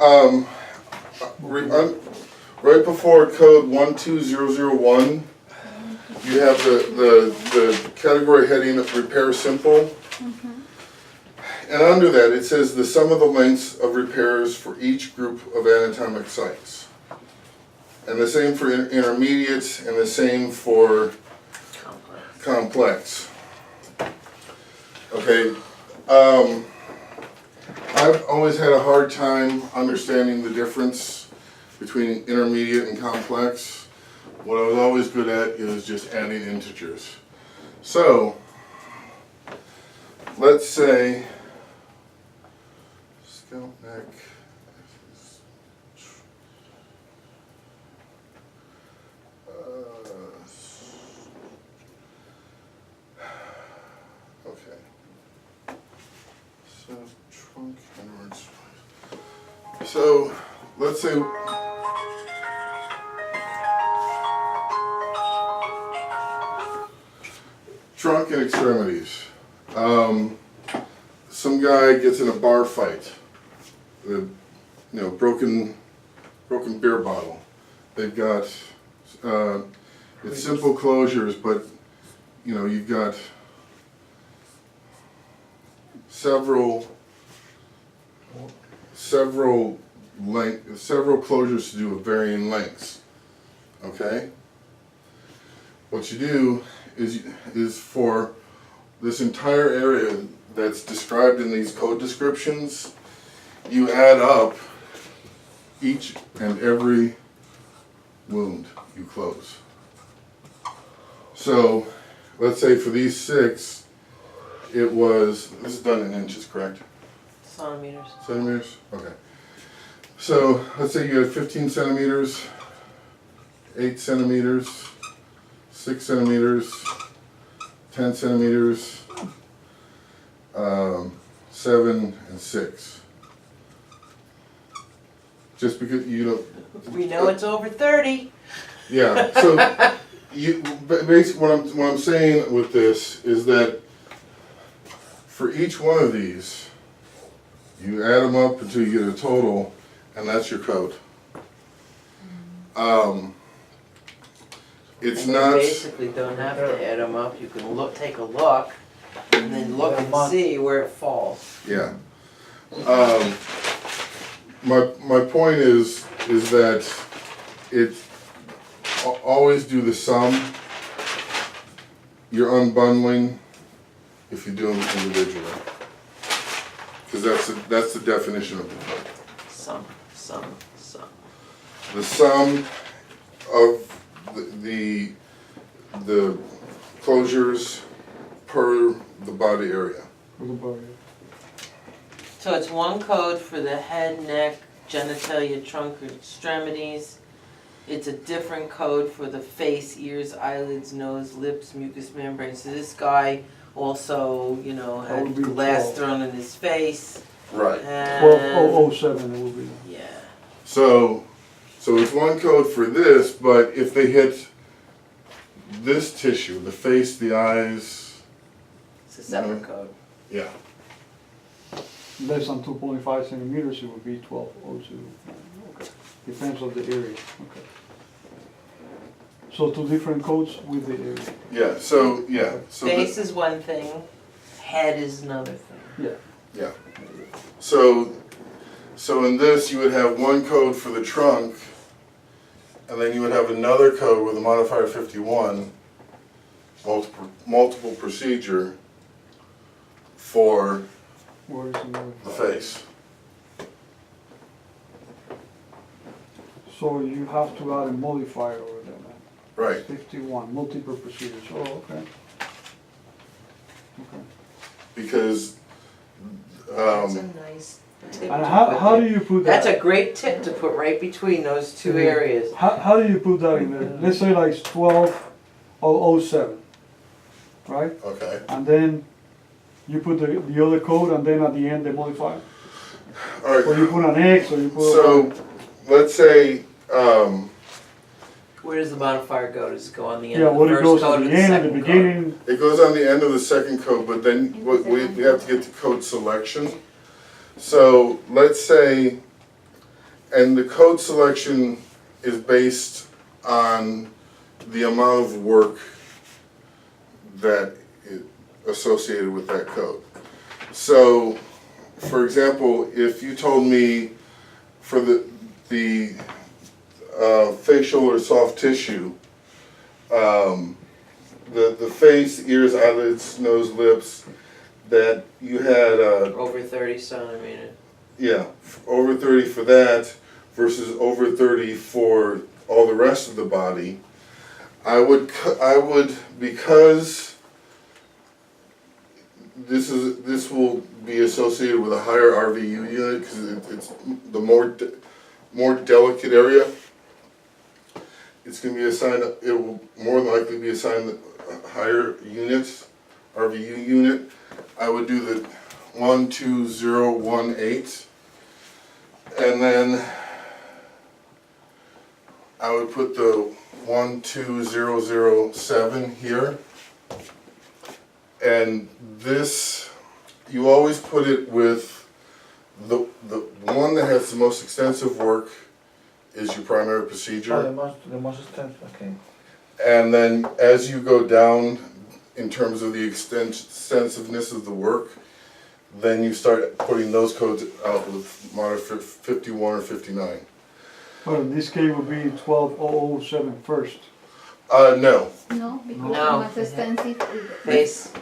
Right before code 12001, you have the category heading of repair simple. And under that, it says the sum of the lengths of repairs for each group of anatomic sites. And the same for intermediates, and the same for complex. Okay, I've always had a hard time understanding the difference between intermediate and complex. What I was always good at is just adding integers. So, let's say scalp neck. Okay. So trunk inwards. So let's say trunk and extremities. Some guy gets in a bar fight. Broken beer bottle. They've got it's simple closures, but you've got several closures to do with varying lengths. Okay. What you do is for this entire area that's described in these code descriptions, you add up each and every wound you close. So, let's say for these 6, it was, this is done in inches, correct? Centimeters. Centimeters? Okay. So, let's say you had 15 centimeters, 8 centimeters, 6 centimeters, 10 centimeters, 7 and 6. Just because We know it's over 30. Yeah. So basically, what I'm saying with this is that for each one of these, you add them up until you get a total, and that's your code. It's You not. basically don't have to add them up. You can take a look, and then look and see where it falls. Yeah. My point is that it always do the sum. You're unbundling if you do them individually, because that's the definition of the code. Sum. The sum of the closures per the body area. So it's one code for the head, neck, genitalia, trunk, or extremities. It's a different code for the face, ears, eyelids, nose, lips, mucous membrane. So this guy also, had glass 12. thrown in his face. Right. And 12007 it will be. yeah. So it's one code for this, but if they hit this tissue, the face, the eyes, It's a separate code. yeah. Less than 2.5 centimeters, it would be 1202. Okay. Depends on the area. Okay. So 2 different codes with the area. Yeah, so Face is one thing, head is another thing. Yeah. yeah. So in this you would have one code for the trunk, and then you would have another code with a modifier 51, multiple procedure for Where is another? the face. So you have to add a modifier over there, man. Right. 51, multiple procedures. Oh, okay. Okay. Because That's a nice tip. And to how put do there. you put that? That's a great tip to put right between those two areas. How do you put that in there? Let's say like it's 12007, right? okay. And then you put the other code, and then at the end the modifier. All right. Or you put an X, or you put. So let's say Where does the modifier go? Does it go on the end Yeah, of the what it first goes code at or the end, at the second code? beginning. it goes on the end of the second code, but then we have to get to code selection. So let's say And the code selection is based on the amount of work that is associated with that code. So, for example, if you told me for the facial or soft tissue, the face, ears, eyelids, nose, lips, that you had Over 30 centimeter. yeah, over 30 for that versus over 30 for all the rest of the body, I would because this will be associated with a higher RVU unit because it's the more delicate area. It's going to be assigned. It will more than likely be assigned a higher units, RVU unit. I would do the 12018, and then I would put the 12007 here. And this, you always put it with the one that has the most extensive work is your primary procedure. Oh, the most extensive, okay. And then as you go down in terms of the extensiveness of the work, then you start putting those codes out with monitor 51 or 59. Well, in this case would be 12007 first. No. No, because No. it was extensive. Face.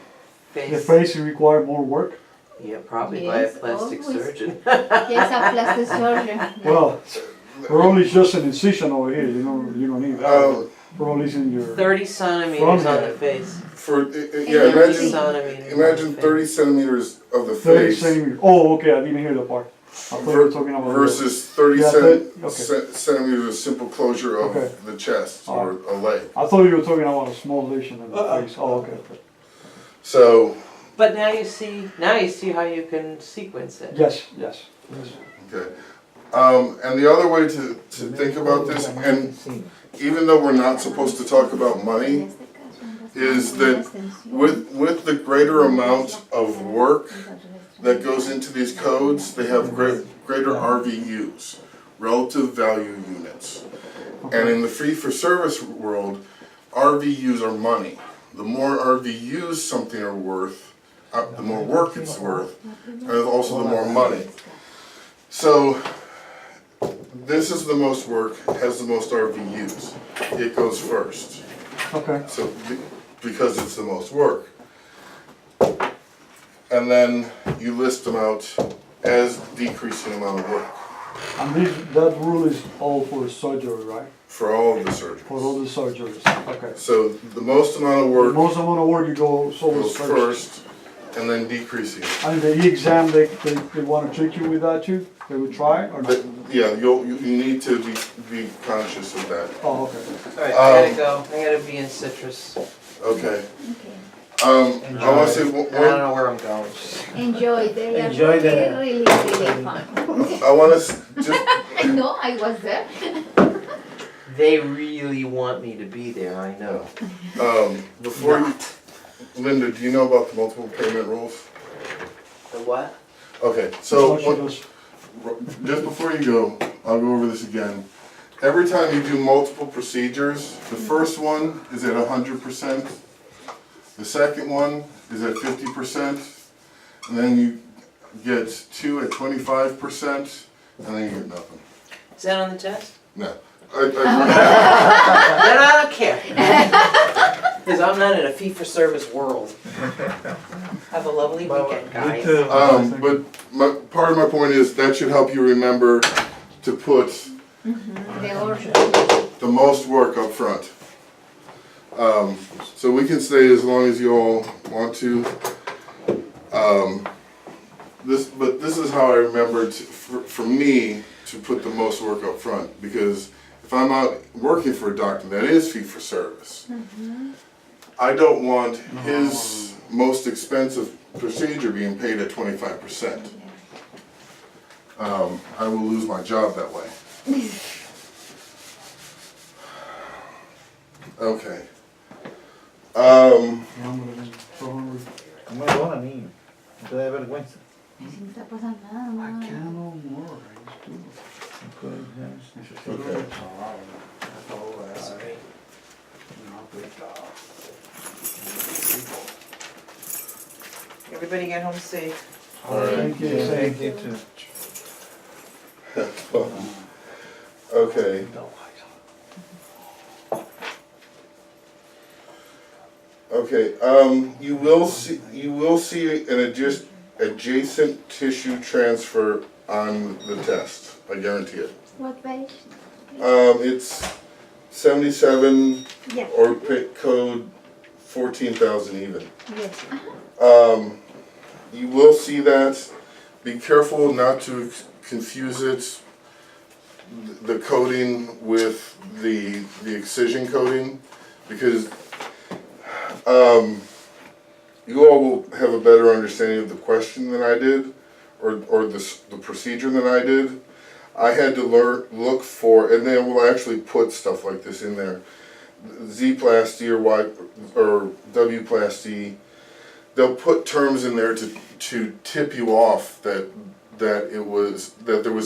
The face require more work. Yeah, probably by a Yes, plastic always. surgeon. Yes, a plastic surgeon. Well, probably just an incision over here, you don't need that. Probably in your, 30 centimeters From on the there. face. For yeah, 30 imagine centimeters. imagine 30 centimeters of the 30 face centimeters. Oh, okay, I didn't hear the part. I thought you were talking about. versus 30 Yeah, okay. centimeters of simple closure of Okay. the chest or a leg. I thought you were talking about a small lesion in the face. Oh, okay. So, But now you see how you can sequence it. Yes. okay. And the other way to think about this, and even though we're not supposed to talk about money, is that with the greater amount of work that goes into these codes, they have greater RVUs, relative value units. And in the fee-for-service world, RVUs are money. The more RVUs something are worth, the more work it's worth, and also the more money. So this is the most work, has the most RVUs. It goes first. Okay. So because it's the most work. And then you list them out as decreasing amount of work And that rule is all for surgery, right? for all of the surgeries. For all the surgeries. Okay. So the most amount of The work most amount of work you go goes always first. first, and then decreasing. And the exam, they want to trick you with that too? They would try or not? But, yeah, you need to be conscious of that. Oh, okay. Alright, I gotta go. I gotta be in Citrus. Okay. Okay. I want to say I don't one. know where I'm going. Enjoy. They are Enjoy the- really, really fun. I want to just. I know, I was there. They really want me to be there, I know. Before you, Linda, do you know about the multiple payment rules? The what? Okay, so What she does. just before you go, I'll go over this again. Every time you do multiple procedures, the first one is at 100%, the second one is at 50%, and then you get two at 25%, and then you get nothing. Is that on the test? No. Then I don't care. Because I'm not in a fee-for-service world. Have a lovely weekend, guys. But part of my point is that should help you remember to put The order. the most work up front. So we can stay as long as you all want to. But this is how I remembered for me to put the most work up front, because if I'm out working for a doctor that is fee for service, I don't want his most expensive procedure being paid at 25%. I will lose my job that way. Okay. Muy buena niño. No te da vergüenza. Si no está pasando nada, mamá. No more. It's too- Okay. Everybody get home safe. Thank you. Thank you too. Okay. Okay, you will see an adjacent tissue transfer on the test, I guarantee it. What page? It's 77 Yeah. or pick code 14,000 even. Yes. You will see that. Be careful not to confuse it, the coding with the excision coding, because you all will have a better understanding of the question than I did, or the procedure than I did. I had to look for, and then we'll actually put stuff like this in there. Z-plasty or W-plasty, they'll put terms in there to tip you off that there was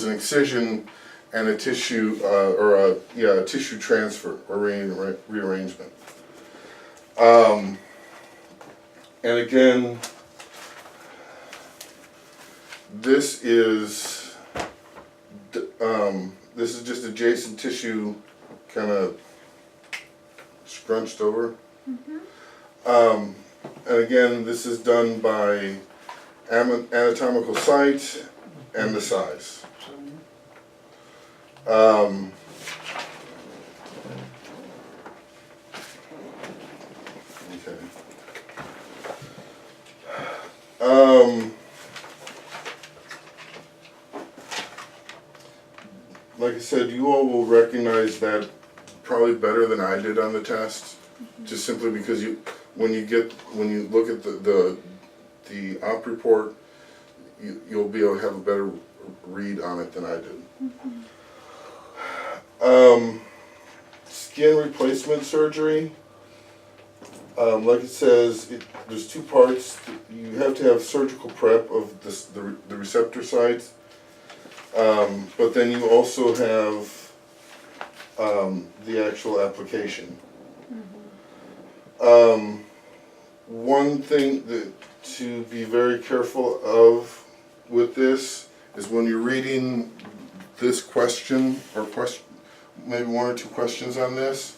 an excision and a tissue a tissue transfer or rearrangement. And again, this is just adjacent tissue, kind of scrunched over. And again, this is done by anatomical site and the size. Okay. Like I said, you all will recognize that probably better than I did on the test, just simply because when you look at the op report, you'll be able to have a better read on it than I did. Skin replacement surgery. Like it says, there's two parts. You have to have surgical prep of the receptor sites, but then you also have the actual application. One thing to be very careful of with this is when you're reading this question, or maybe one or two questions on this,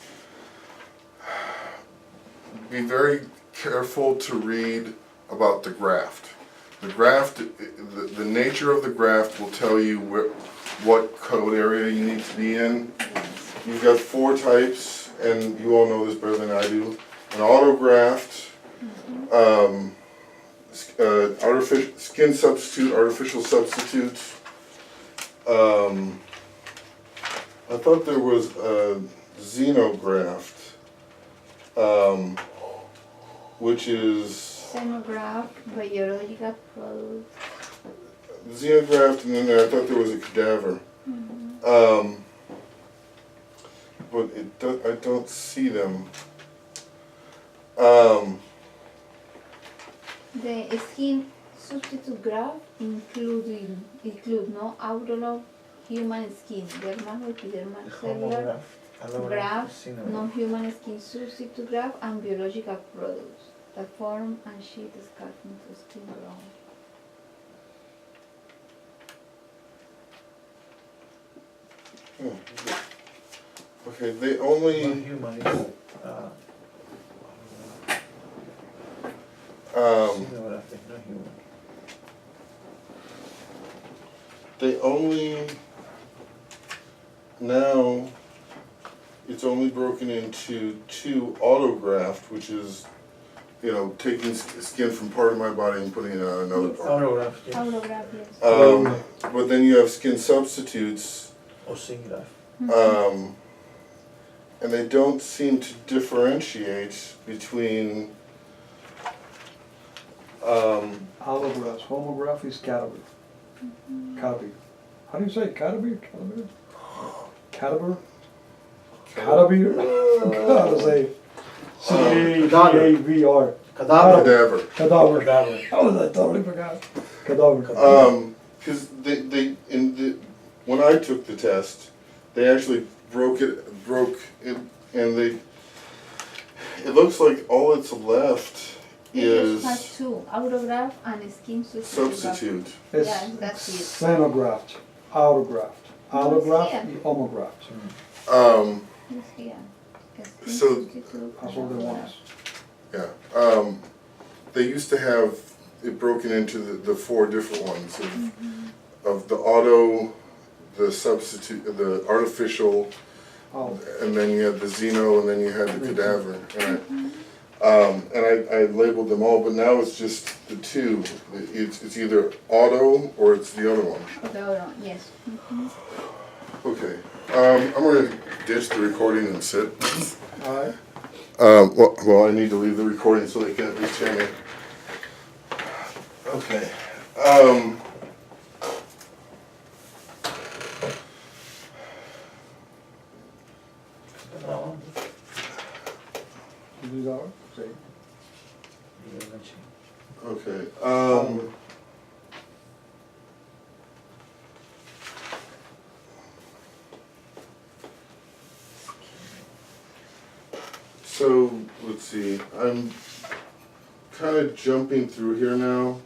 be very careful to read about the graft. The graft, the nature of the graft will tell you what code area you need to be in. You've got 4 types, and you all know this better than I do. An autograft, artificial skin substitute, artificial substitute. I thought there was a xenograft, which is Xenograph, biological product. xenograft, and then I thought there was a cadaver. But I don't see them. The skin substitute graft include no autolog human skin, dermal or epidermal cellular graft, non-human skin substitute graft, and biological products that form and sheet scar into skin growth. Okay, they only. Non-human is, xenographic, not human. They only, now, it's only broken into 2 autograft, which is, taking skin from part of my body and putting it on another part. Autograph, yes. Autograph, yes. But then you have skin substitutes, Or xenograph. and they don't seem to differentiate between, Allografts, homograph is cadaver. Cadaver. How do you say it? Cadaver? Cadaver? Cadaver? Gotta say C-A-D-A-V-R. cadaver. Cadaver. How was I totally forgot? Cadaver. Because when I took the test, They actually broke it, and it looks like all that's left They is just have two, autograph and skin substitute. substitute. Es Yeah, that's it. xenograft, autograft, No, it's autograft here. y homograft. It's here. Skin So- substitute That's and all they want. autograph. Yeah, they used to have it broken into the four different ones of the auto, the substitute, the artificial, Oh, and then you had the xeno, and then you had the cadaver. And I labeled them all, but now it's just the two. It's either auto or it's the other one. The other one, yes. Okay, I'm gonna ditch the recording and sit. alright. Well, I need to leave the recording so they can at least hear me. Okay. No, You do that one? Sí. you mentioned. Okay. So, let's see, I'm kind of jumping through here now.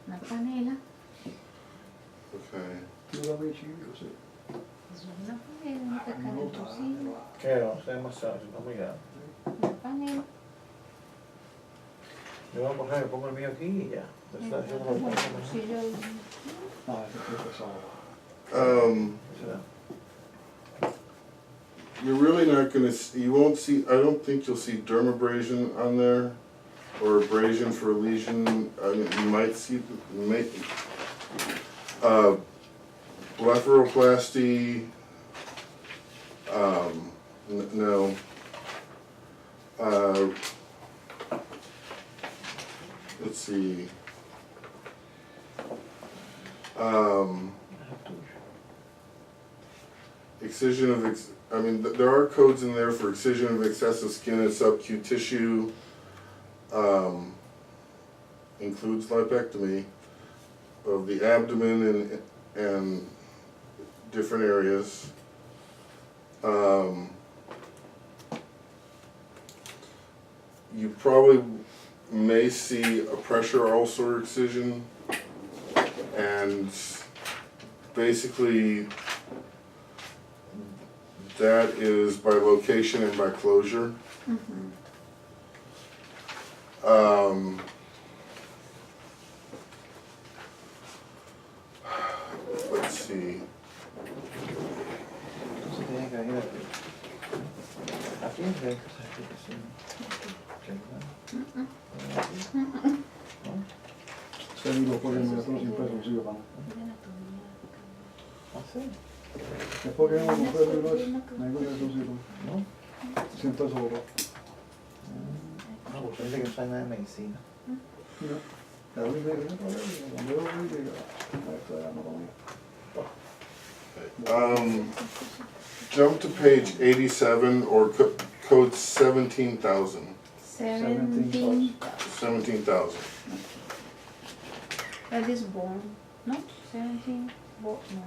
Una panela. Okay. You love me, you say. Es una panela, una calentocina. ¿Qué? O sea, demasiado, no muy grande. Una panela. Yo voy a coger, pongo el mío aquí y ya. Después yo lo pongo. Si yo, Ah, ese es pesado. Será. You're really not gonna, you won't see, I don't think you'll see dermabrasion on there, or abrasion for a lesion. I mean, you might see, blepharoplasty, no. Let's see. Excision of, I mean, there are codes in there for excision of excessive skin and sub-Q tissue. Includes lipectomy of the abdomen and different areas. You probably may see a pressure ulcer excision, and basically that is by location and by closure. Let's see. Entonces tiene que venir aquí. Aquí es de que sí. Se digo, porque me lo sin peso, sí, vamos. ¿Ah, sí? Después que no con peso, no es, me digo que eso sí, ¿No? 100 pesos, papá. No, porque dice que no sabe nada de medicina. Mira, cada vez que viene, cuando yo lo vi, digo, esto ya no comía. Jump to page 87 or code 17,000. 17,000. 17,000. That is bone, no? 17, bone, no.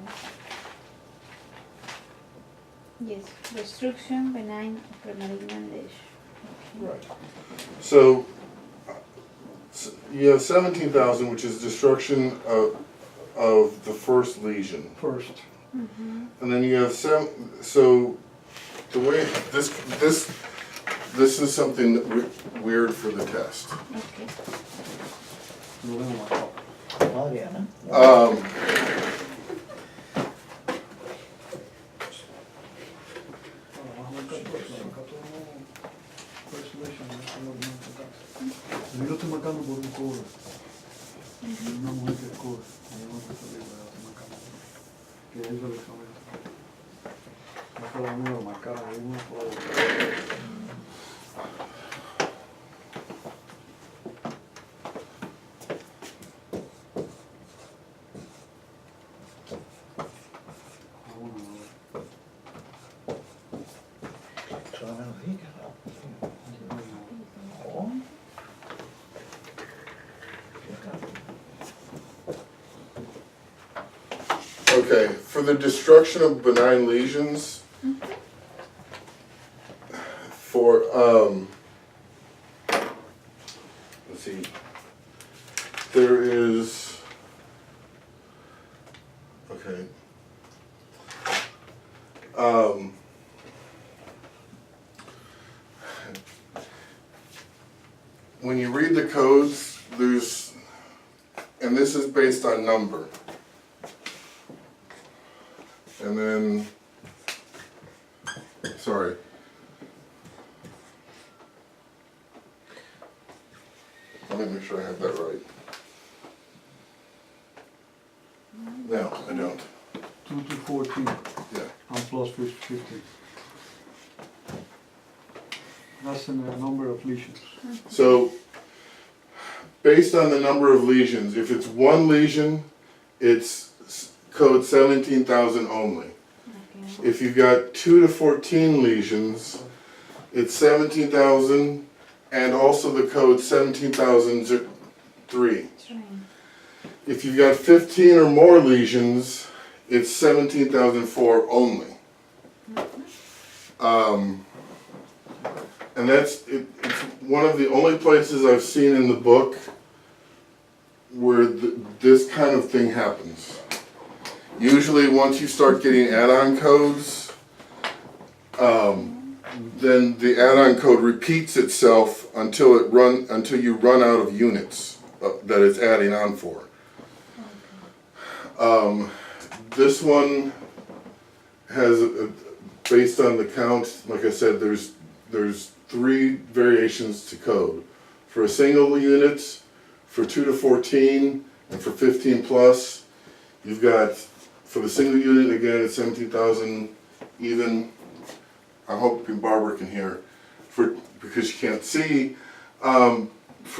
Yes, destruction, benign, premalignant lesion. Right. So you have 17,000, which is destruction of the first lesion. First. And then you have so the way this is something weird for the test. Okay. Lo tengo marcado. Adriana. Yo lo estoy marcando por un cobre. Una mujer que es cobre. Yo no sé si lo estoy marcando. Que hizo el examen. No fue la mía marcada, hay una por ahí. for the destruction of benign lesions, for, let's see, there is, okay. When you read the codes, there's, and this is based on number. And then, sorry. Let me make sure I have that right. No, I don't. 2 to 14 Yeah. and plus 15. That's the number of lesions. So, based on the number of lesions, if it's one lesion, it's code 17,000 only. Okay. If you've got 2 to 14 lesions, it's 17,000 and also the code 17,003. That's right. If you've got 15 or more lesions, it's 17,004 only. And it's one of the only places I've seen in the book where this kind of thing happens. Usually once you start getting add-on codes, then the add-on code repeats itself until you run out of units that it's adding on for. This one has, based on the count, like I said, there's 3 variations to code. For a single unit, for 2 to 14, and for 15 plus, you've got, for the single unit, again, it's 17,000 even. I hope Barbara can hear, because she can't see. For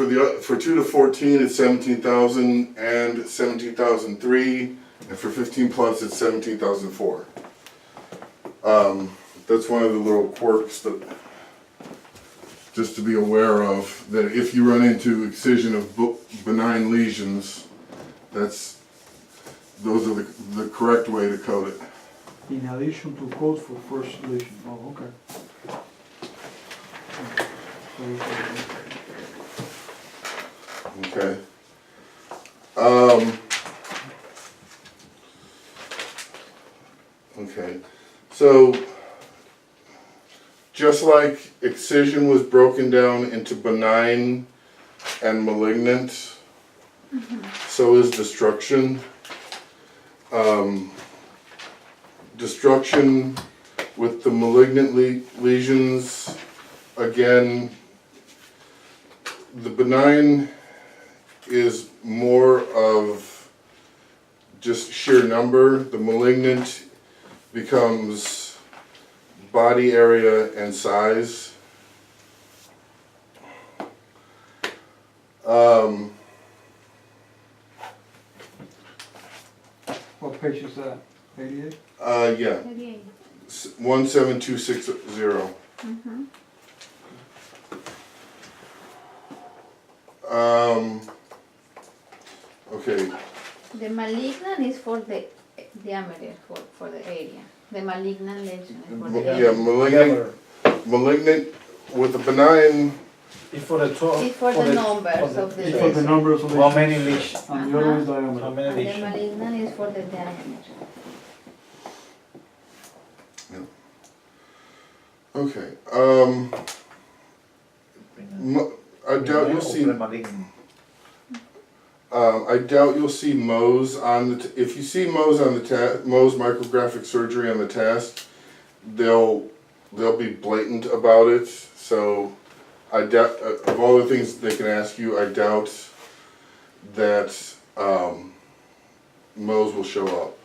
2 to 14, it's 17,000 and 17,003, and for 15 plus, it's 17,004. That's one of the little quirks that, just to be aware of, that if you run into excision of benign lesions, those are the correct way to code it. In addition to code for first lesion. Oh, okay. Okay. Okay. So, just like excision was broken down into benign and malignant, so is destruction. Destruction with the malignant lesions, again, the benign is more of just sheer number. The malignant becomes body area and size. What page is that? 88? Yeah, 38. 17260. Mm-hmm. Okay, The malignant is for the diameter, for the area. The malignant lesion is for the yeah, area. malignant with the benign, It's for the total. It's for the numbers of the It's for the lesion. numbers of How lesions. many lesions? And the other is How diameter. many And the lesions? malignant is for the diameter. okay, I doubt you'll see, I doubt you'll see Mohs on the, if you see Mohs on the Mohs micrographic surgery on the test, they'll be blatant about it, so I doubt, of all the things they can ask you, I doubt that, Mohs will show up.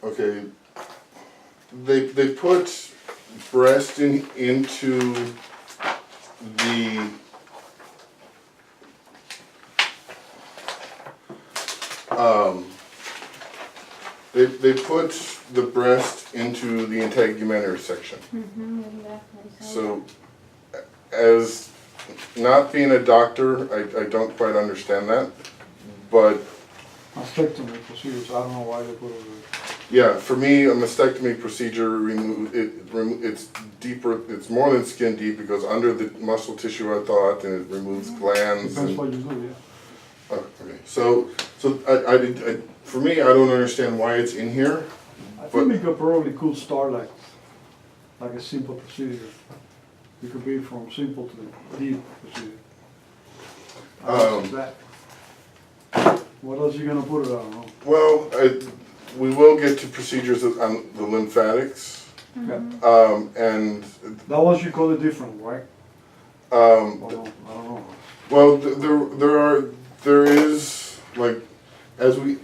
Okay, they put breast into the they put the breast into the integumentary section. Mm-hmm. So as not being a doctor, I don't quite understand that, but Mastectomy procedures, I don't know why they put it there. yeah, for me, a mastectomy procedure it's deeper, it's more than skin deep, because under the muscle tissue, I thought, and it removes glands. Depends And, what you do, yeah. oh, okay, so for me, I don't understand why it's in here. I But- think we could start like a simple procedure. It could be from simple to deep procedure. That. What else you gonna put it on? Well, we will get to procedures on the lymphatics, Yeah. and That one you call it different, right? um, Or no, I don't know. well, there is like as we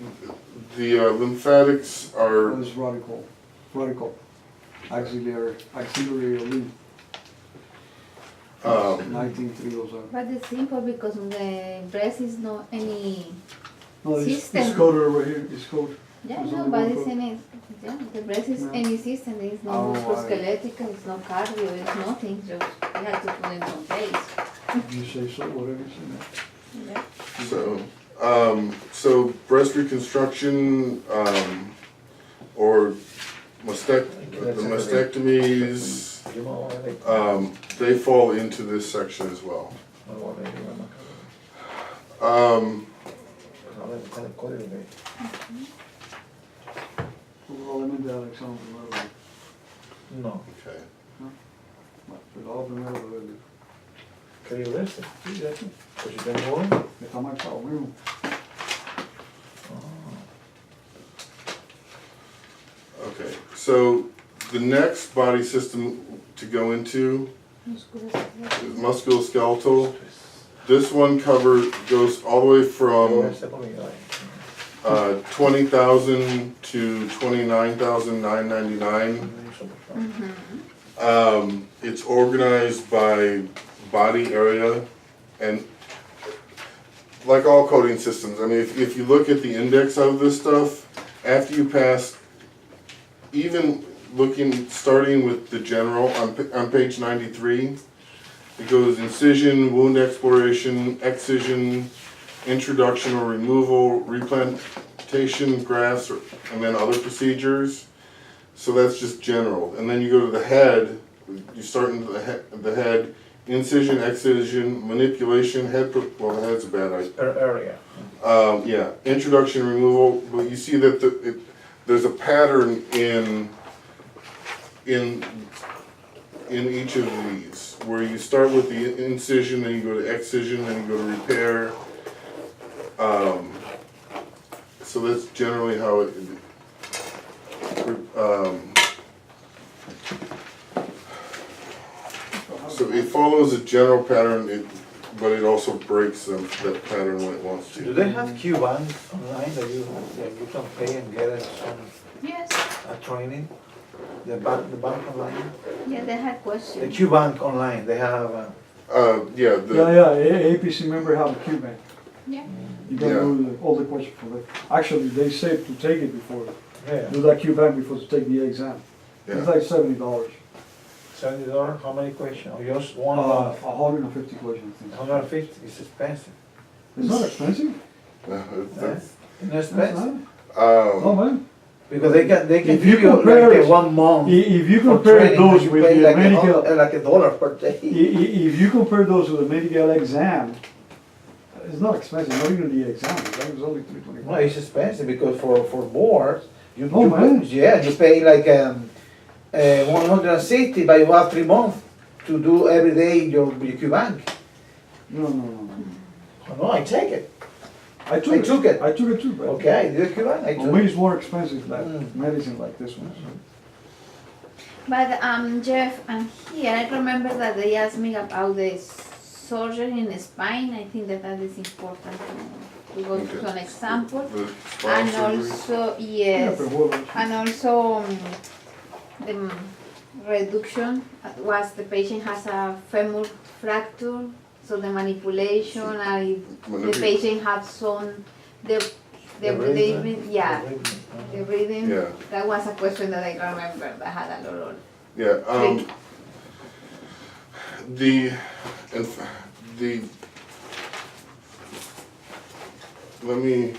the lymphatics are. What is radical, axillary limb, 19307. But it's simple because the breast is not any. No, it's System. coded over here, it's coded. Yeah, There's no, only but one it's code. any. Yeah, the breast is Yeah. any system. It's no Oh, musculoskeletal. It's no cardio. It's nothing. Just you have to put it on place. You say so, whatever you say. Yeah. So breast reconstruction, or the mastectomies, they fall into this section as well. Probablemente Alexander primero. No, Okay. Pero primero lo del. ¿qué libro es este? Sí, ya aquí. Pues si tengo uno. Está marcado mismo. Okay, so the next body system to go into is musculoskeletal. This one goes all the way from Este conmigo, ahí. 20,000 to 29,999. It's organized by body area, and like all coding systems, I mean, if you look at the index of this stuff, after you pass, even starting with the general on page 93, it goes incision, wound exploration, excision, introduction or removal, replantation, grafts, and then other procedures. So that's just general. And then you go to the head, you start into the head, incision, excision, manipulation, well, the head's a bad idea. Area. Yeah, introduction, removal, but you see that there's a pattern in each of these, where you start with the incision, then you go to excision, then you go to repair. So that's generally how it. So it follows a general pattern, but it also breaks that pattern when it wants Do to. they have Q-Bank online that you can pay and get some Yes. training? The bank online? Yeah, they had The questions. Q-Bank online, they have, Yeah, APC member have a Q-Bank. Yeah. You can do all the questions for that. Actually, they say to take it before, yeah, do that Q-Bank before to take the exam. It's yeah. like $70. $70, how many questions? Or just one 150 questions, I think. 150, it's expensive. It's not expensive. That's- It's That's expensive, not. No, man. because they can If you give you compare like it- 1 month If you for compare training, those and you with pay the like medical, like $1 per day. if you compare those with the medical exam, it's not expensive, not even the exam, the exam is only No, $325. it's expensive because for boards, you, Oh, you man. pay, yeah, you pay like 160, but you have 3 months to do every day your Q-Bank. No. Oh, no, I take it. I took it. I took it too, but Okay, I do a Q-Bank, I for took me it. it's more expensive than Mm. medicine like this one. But Jeff, and here I remember that they asked me about the surgery in the spine. I think that is important to go Okay. to an example. The spinal And surgery. also, Yeah, yes, but what and also the reduction was the patient has a femur fracture, so the manipulation and if the patient has some the breathing, yeah, the breathing. Yeah. That was a question that I remember that had a lot of. Yeah, let me,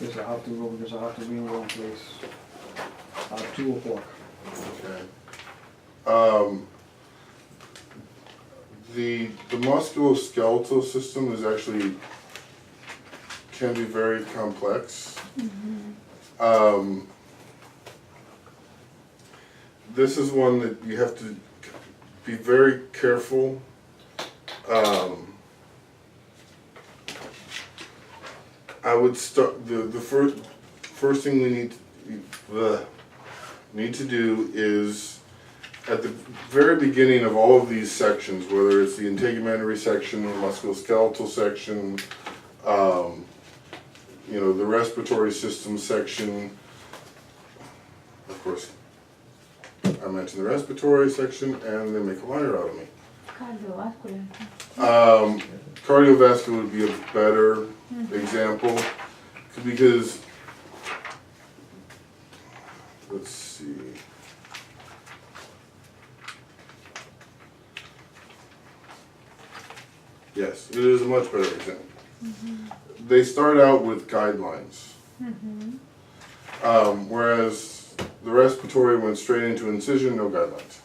Yes, I have to go because I have to be in one place at 2 o'clock. okay. The musculoskeletal system is actually, can be very complex. This is one that you have to be very careful. I would start, the first thing we need to do is, at the very beginning of all of these sections, whether it's the integumentary section, the musculoskeletal section, you know, the respiratory system section, of course, I mentioned the respiratory section, and they make a liar out of me. Cardiovascular. Cardiovascular would be a better example, because, let's see. Yes, it is a much better example. They start out with guidelines. Whereas the respiratory went straight into incision, no guidelines.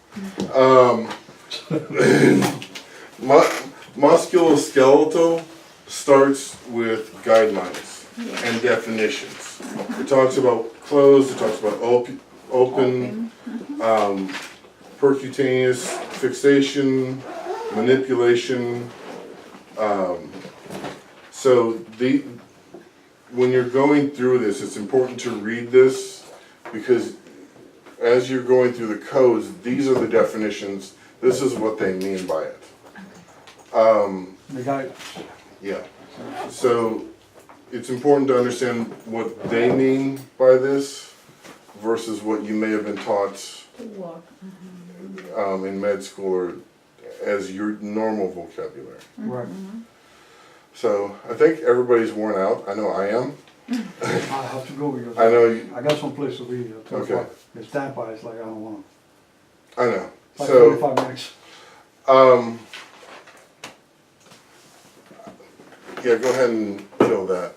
Musculoskeletal starts with guidelines and definitions. It talks about closed, it talks about open, percutaneous fixation, manipulation. So when you're going through this, it's important to read this, because as you're going through the codes, these are the definitions, this is what they mean by it. The guidance. Yeah, so it's important to understand what they mean by this versus what you may have been taught To work. in med school or as your normal vocabulary. Right. So I think everybody's worn out. I know I am. I have to go because I know you, I got some place to be at 2 Okay. o'clock. It's Tampa, it's like I don't want I know. like So 45 minutes. yeah, go ahead and kill that.